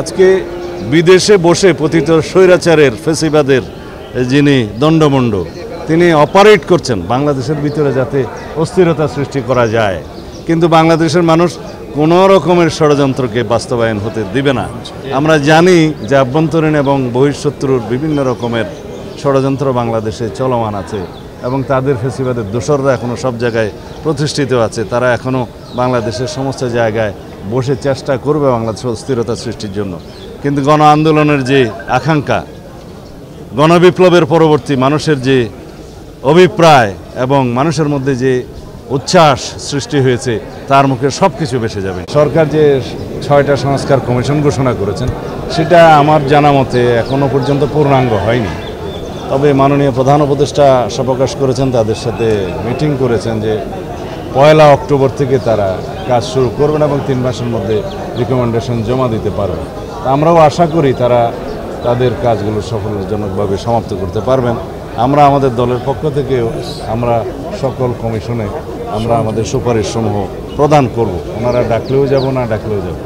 আজকে বিদেশে বসে পতিত স্বৈরাচারের ফেসিবাদের যিনি দণ্ডমুণ্ড তিনি অপারেট করছেন বাংলাদেশের ভিতরে যাতে অস্থিরতা সৃষ্টি করা যায়, কিন্তু বাংলাদেশের মানুষ কোনো রকমের ষড়যন্ত্রকে বাস্তবায়ন হতে দিবে না। আমরা জানি যে আভ্যন্তরীণ এবং বহিঃশত্রুর বিভিন্ন রকমের ষড়যন্ত্র বাংলাদেশে চলমান আছে এবং তাদের ফেসিবাদের দোসররা এখনও সব জায়গায় প্রতিষ্ঠিত আছে। তারা এখনও বাংলাদেশের সমস্ত জায়গায় বসে চেষ্টা করবে বাংলাদেশের অস্থিরতা সৃষ্টির জন্য। কিন্তু গণ আন্দোলনের যে আকাঙ্ক্ষা, গণবিপ্লবের পরবর্তী মানুষের যে অভিপ্রায় এবং মানুষের মধ্যে যে উচ্ছ্বাস সৃষ্টি হয়েছে তার মুখে সব কিছু ভেসে যাবে। সরকার যে 6টা সংস্কার কমিশন ঘোষণা করেছেন সেটা আমার জানা মতে এখনও পর্যন্ত পূর্ণাঙ্গ হয়নি। তবে মাননীয় প্রধান উপদেষ্টা আশা প্রকাশ করেছেন, তাদের সাথে মিটিং করেছেন যে 1 অক্টোবর থেকে তারা কাজ শুরু করবেন এবং 3 মাসের মধ্যে রিকমেন্ডেশন জমা দিতে পারবেন। আমরাও আশা করি তারা তাদের কাজগুলো সফলজনকভাবে সমাপ্ত করতে পারবেন। আমরা আমাদের দলের পক্ষ থেকেও আমরা সকল কমিশনে আমরা আমাদের সুপারিশসমূহ প্রদান করব। ওনারা ডাকলেও যাব, না ডাকলেও যাব।